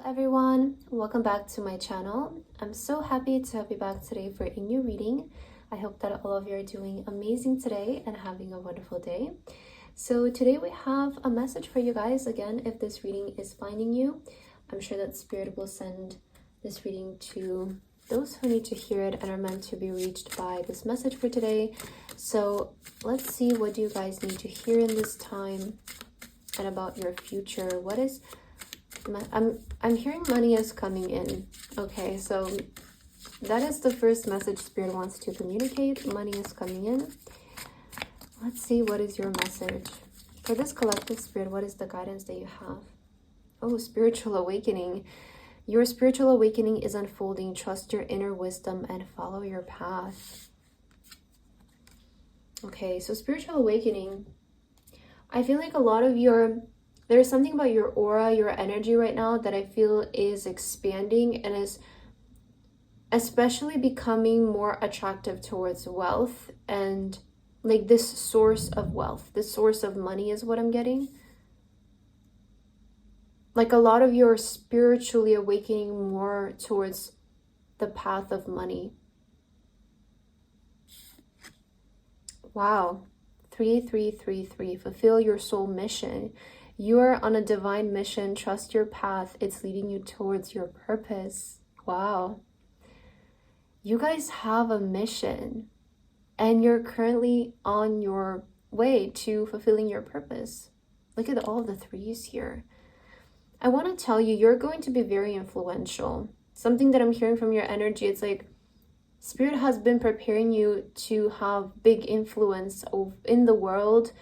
everyone, welcome back to my channel. I'm so happy to have you back today for a new reading. I hope that all of you are doing amazing today and having a wonderful day. So today we have a message for you guys. Again, if this reading is finding you, I'm sure that Spirit will send this reading to those who need to hear it and are meant to be reached by this message for today. So let's see, what do you guys need to hear in this time and about your future? What is I'm hearing money is coming in. Okay, so that is the first message Spirit wants to communicate. Money is coming in. Let's see, what is your message for this collective, Spirit? What is the guidance that you have? Oh, spiritual awakening. Your spiritual awakening is unfolding. Trust your inner wisdom and follow your path. Okay, so spiritual awakening. I feel like a lot of there's something about your aura, your energy right now that I feel is expanding and is especially becoming more attractive towards wealth and like this source of wealth, this source of money is what I'm getting. Like a lot of you are spiritually awakening more towards the path of money. Wow. 3333. Fulfill your soul mission. You are on a divine mission. Trust your path. It's leading you towards your purpose. Wow. You guys have a mission and you're currently on your way to fulfilling your purpose. Look at all the threes here. I want to tell you, you're going to be very influential. Something that I'm hearing from your energy, it's like Spirit has been preparing you to have big influence in the world.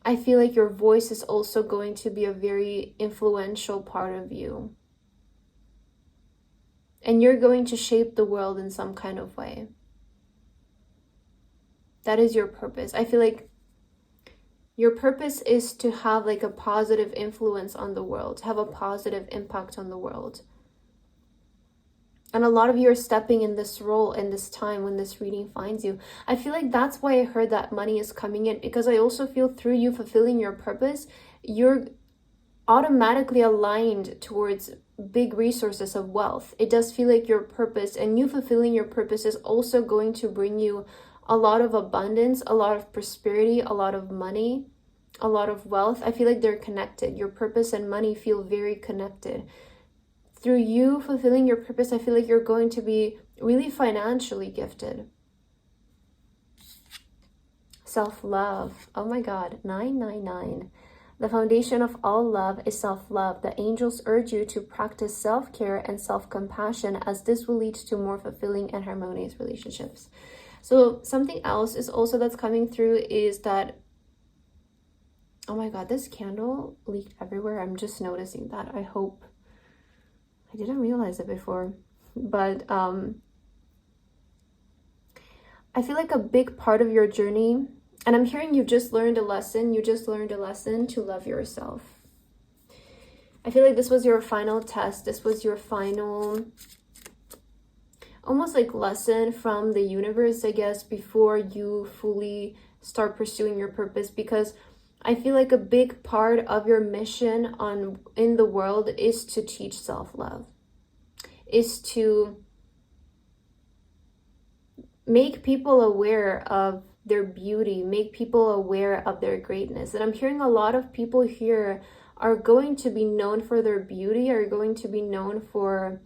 I feel like your voice is also going to be a very influential part of you. And you're going to shape the world in some kind of way. That is your purpose. I feel like your purpose is to have like a positive influence on the world, have a positive impact on the world. And a lot of you are stepping in this role in this time when this reading finds you. I feel like that's why I heard that money is coming in, because I also feel through you fulfilling your purpose, you're automatically aligned towards big resources of wealth. It does feel like your purpose and you fulfilling your purpose is also going to bring you a lot of abundance, a lot of prosperity, a lot of money, a lot of wealth. I feel like they're connected. Your purpose and money feel very connected. Through you fulfilling your purpose, I feel like you're going to be really financially gifted. Self-love. Oh my God. 999. The foundation of all love is self-love. The angels urge you to practice self-care and self-compassion, as this will lead to more fulfilling and harmonious relationships. So something else is also that's coming through is that, oh my God, this candle leaked everywhere. I'm just noticing that. I hope. I didn't realize it before, but I feel like a big part of your journey, and I'm hearing you just learned a lesson. You just learned a lesson to love yourself. I feel like this was your final test. This was your final, almost like lesson from the universe, I guess, before you fully start pursuing your purpose, because I feel like a big part of your mission in the world is to teach self-love, is to make people aware of their beauty, make people aware of their greatness. And I'm hearing a lot of people here are going to be known for their beauty, are going to be known for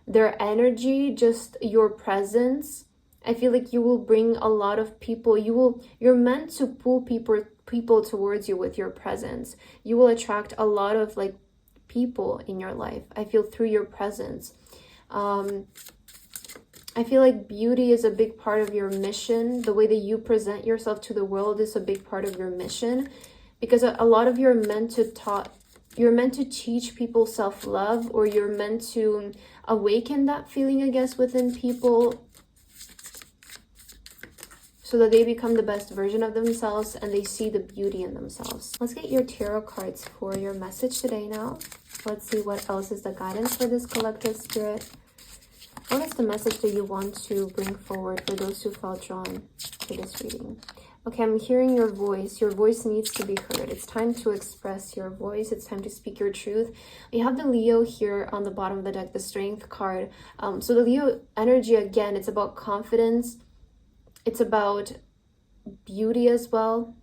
their energy, just your presence. I feel like you will bring a lot of people. You're meant to pull people towards you with your presence. You will attract a lot of like people in your life. I feel through your presence. I feel like beauty is a big part of your mission. The way that you present yourself to the world is a big part of your mission, because a lot of you are meant to teach people self-love, or you're meant to awaken that feeling, I guess, within people, so that they become the best version of themselves and they see the beauty in themselves. Let's get your tarot cards for your message today now. Let's see what else is the guidance for this collective, Spirit. What is the message that you want to bring forward for those who felt drawn to this reading? Okay, I'm hearing your voice. Your voice needs to be heard. It's time to express your voice. It's time to speak your truth. We have the Leo here on the bottom of the deck, the Strength card. So the Leo energy, again, it's about confidence. It's about beauty as well.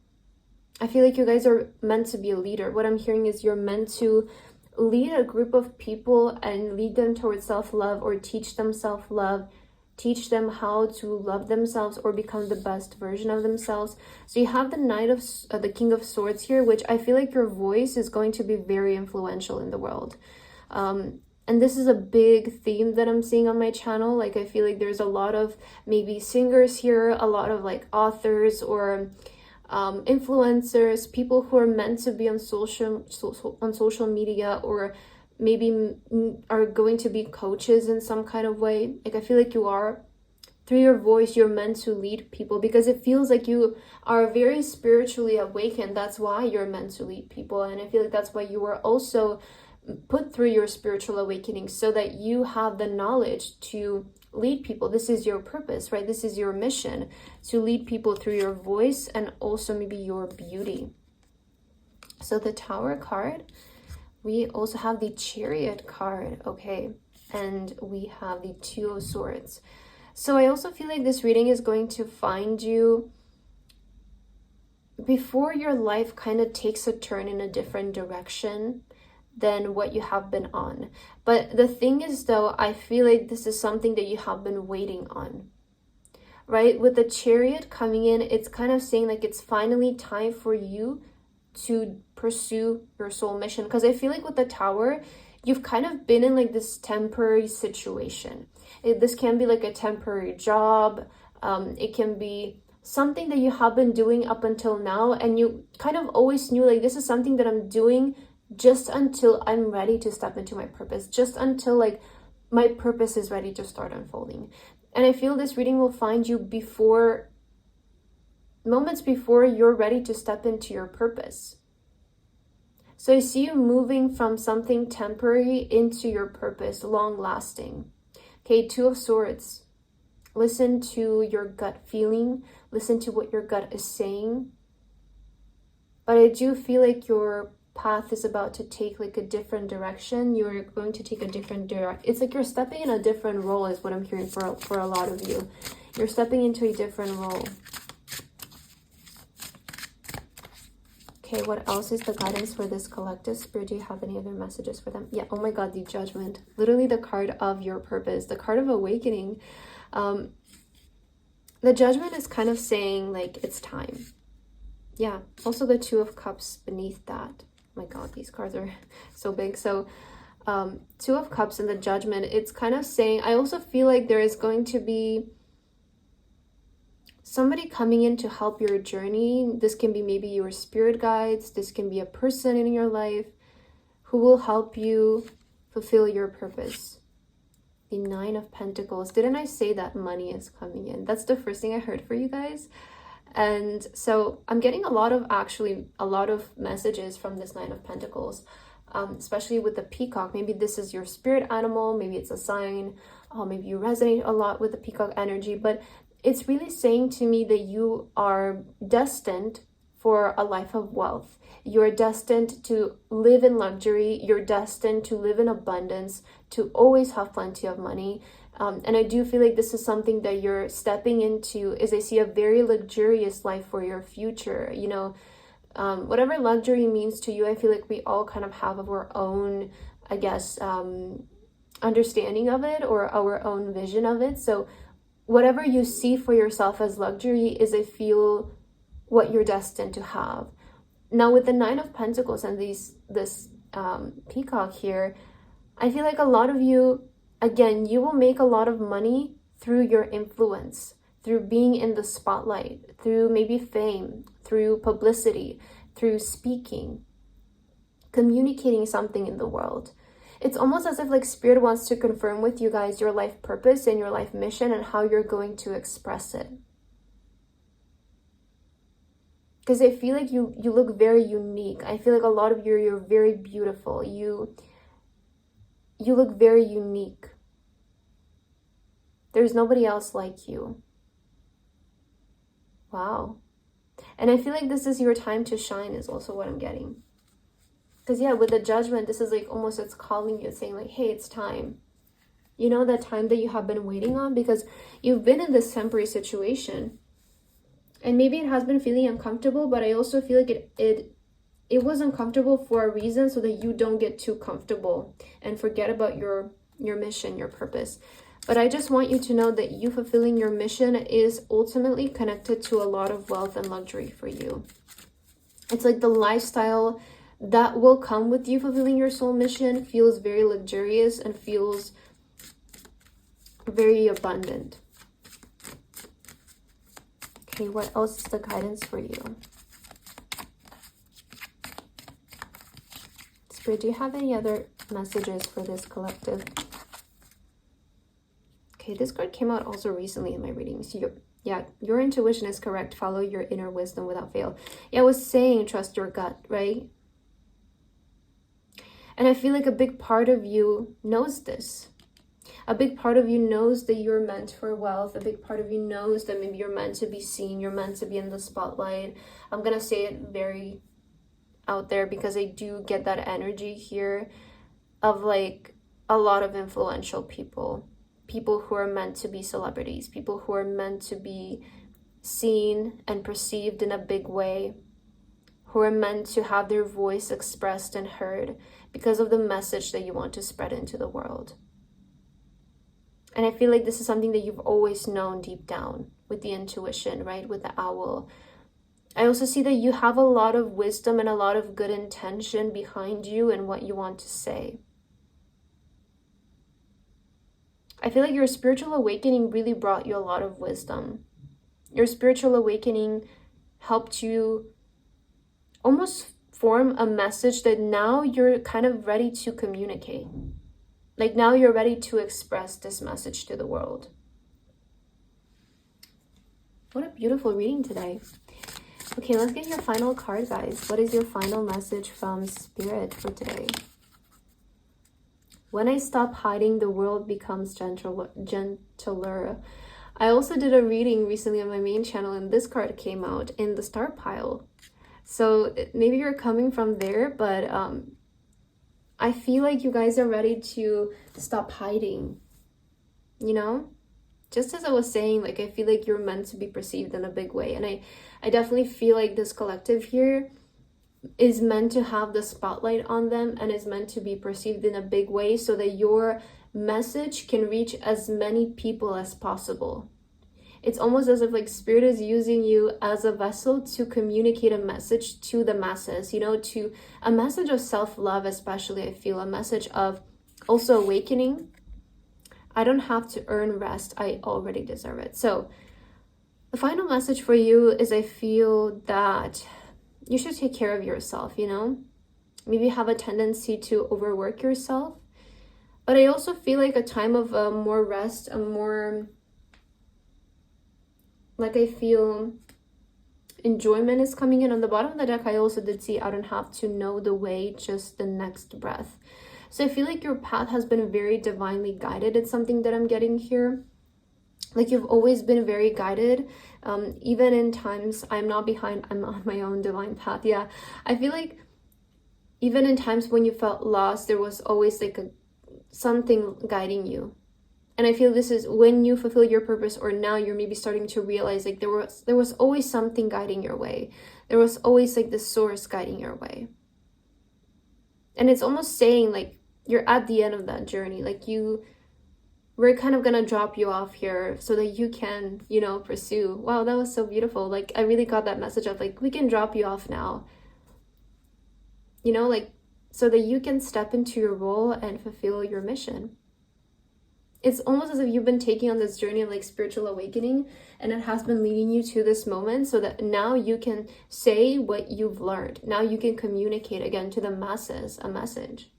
I feel like you guys are meant to be a leader. What I'm hearing is you're meant to lead a group of people and lead them towards self-love, or teach them self-love, teach them how to love themselves or become the best version of themselves. So you have the Knight of the King of Swords here, which I feel like your voice is going to be very influential in the world. And this is a big theme that I'm seeing on my channel. Like, I feel like there's a lot of maybe singers here, a lot of like authors or influencers, people who are meant to be on social media, or maybe are going to be coaches in some kind of way. Like, I feel like you are, through your voice, you're meant to lead people, because it feels like you are very spiritually awakened. That's why you're meant to lead people. And I feel like that's why you were also put through your spiritual awakening, so that you have the knowledge to lead people. This is your purpose, right? This is your mission, to lead people through your voice and also maybe your beauty. So the Tower card, we also have the Chariot card, okay? And we have the Two of Swords. So I also feel like this reading is going to find you before your life kind of takes a turn in a different direction than what you have been on. But the thing is, though, I feel like this is something that you have been waiting on, right? With the Chariot coming in, it's kind of saying like it's finally time for you to pursue your soul mission. Because I feel like with the Tower, you've kind of been in like this temporary situation. This can be like a temporary job. It can be something that you have been doing up until now, and you kind of always knew like this is something that I'm doing just until I'm ready to step into my purpose, just until like my purpose is ready to start unfolding. And I feel this reading will find you moments before you're ready to step into your purpose. So I see you moving from something temporary into your purpose, long lasting. Okay, Two of Swords. Listen to your gut feeling. Listen to what your gut is saying. But I do feel like your path is about to take like a different direction. You're going to take a different direction. It's like you're stepping in a different role is what I'm hearing for a lot of you. You're stepping into a different role. Okay, what else is the guidance for this collective? Spirit, do you have any other messages for them? Yeah, oh my God, the Judgment. Literally the card of your purpose, the card of awakening. The Judgment is kind of saying like it's time. Yeah, also the Two of Cups beneath that. Oh my God, these cards are so big. So Two of Cups and the Judgment, it's kind of saying, I also feel like there is going to be somebody coming in to help your journey. This can be maybe your spirit guides. This can be a person in your life who will help you fulfill your purpose. The Nine of Pentacles. Didn't I say that money is coming in? That's the first thing I heard for you guys. And so I'm getting a lot of messages from this Nine of Pentacles, especially with the peacock. Maybe this is your spirit animal. Maybe it's a sign. Maybe you resonate a lot with the peacock energy. But it's really saying to me that you are destined for a life of wealth. You're destined to live in luxury. You're destined to live in abundance, to always have plenty of money. And I do feel like this is something that you're stepping into, is I see a very luxurious life for your future. You know, whatever luxury means to you, I feel like we all kind of have our own, I guess, understanding of it, or our own vision of it. So whatever you see for yourself as luxury is, I feel, what you're destined to have. Now with the Nine of Pentacles and this peacock here, I feel like a lot of you, again, you will make a lot of money through your influence, through being in the spotlight, through maybe fame, through publicity, through speaking, communicating something in the world. It's almost as if like Spirit wants to confirm with you guys your life purpose and your life mission and how you're going to express it. Because I feel like you look very unique. I feel like a lot of you, you're very beautiful. You look very unique. There's nobody else like you. Wow. And I feel like this is your time to shine is also what I'm getting. Because yeah, with the Judgment, this is like almost it's calling you, it's saying like, hey, it's time. You know, that time that you have been waiting on, because you've been in this temporary situation. And maybe it has been feeling uncomfortable, but I also feel like it was uncomfortable for a reason, so that you don't get too comfortable and forget about your mission, your purpose. But I just want you to know that you fulfilling your mission is ultimately connected to a lot of wealth and luxury for you. It's like the lifestyle that will come with you fulfilling your soul mission feels very luxurious and feels very abundant. Okay, what else is the guidance for you? Spirit, do you have any other messages for this collective? Okay, this card came out also recently in my readings. Your intuition is correct. Follow your inner wisdom without fail. Yeah, I was saying trust your gut, right? And I feel like a big part of you knows this. A big part of you knows that you're meant for wealth. A big part of you knows that maybe you're meant to be seen. You're meant to be in the spotlight. I'm going to say it very out there because I do get that energy here of like a lot of influential people. People who are meant to be celebrities. People who are meant to be seen and perceived in a big way. Who are meant to have their voice expressed and heard because of the message that you want to spread into the world. And I feel like this is something that you've always known deep down with the intuition, right? With the owl. I also see that you have a lot of wisdom and a lot of good intention behind you and what you want to say. I feel like your spiritual awakening really brought you a lot of wisdom. Your spiritual awakening helped you almost form a message that now you're kind of ready to communicate. Like now you're ready to express this message to the world. What a beautiful reading today. Okay, let's get your final card, guys. What is your final message from Spirit for today? When I stop hiding, the world becomes gentler. I also did a reading recently on my main channel, and this card came out in the star pile. So maybe you're coming from there, but I feel like you guys are ready to stop hiding, you know? Just as I was saying, like, I feel like you're meant to be perceived in a big way. And I definitely feel like this collective here is meant to have the spotlight on them and is meant to be perceived in a big way so that your message can reach as many people as possible. It's almost as if like Spirit is using you as a vessel to communicate a message to the masses, you know, to a message of self-love, especially. I feel a message of also awakening. I don't have to earn rest. I already deserve it. So the final message for you is I feel that you should take care of yourself, you know? Maybe you have a tendency to overwork yourself. But I also feel like a time of more rest, a more... like I feel enjoyment is coming in. On the bottom of the deck, I also did see I don't have to know the way, just the next breath. So I feel like your path has been very divinely guided. It's something that I'm getting here. Like you've always been very guided. Even in times, I'm not behind, I'm on my own divine path. Yeah, I feel like even in times when you felt lost, there was always like something guiding you. And I feel this is when you fulfill your purpose, or now you're maybe starting to realize like there was always something guiding your way. There was always like the source guiding your way. And it's almost saying like you're at the end of that journey. Like we're kind of gonna drop you off here so that you can, you know, pursue. Wow, that was so beautiful. Like I really got that message of like, we can drop you off now. You know, like so that you can step into your role and fulfill your mission. It's almost as if you've been taking on this journey of like spiritual awakening, and it has been leading you to this moment so that now you can say what you've learned. Now you can communicate again to the masses a message.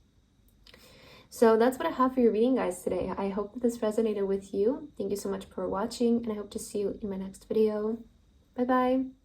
So that's what I have for your reading, guys, today. I hope that this resonated with you. Thank you so much for watching, and I hope to see you in my next video. Bye-bye.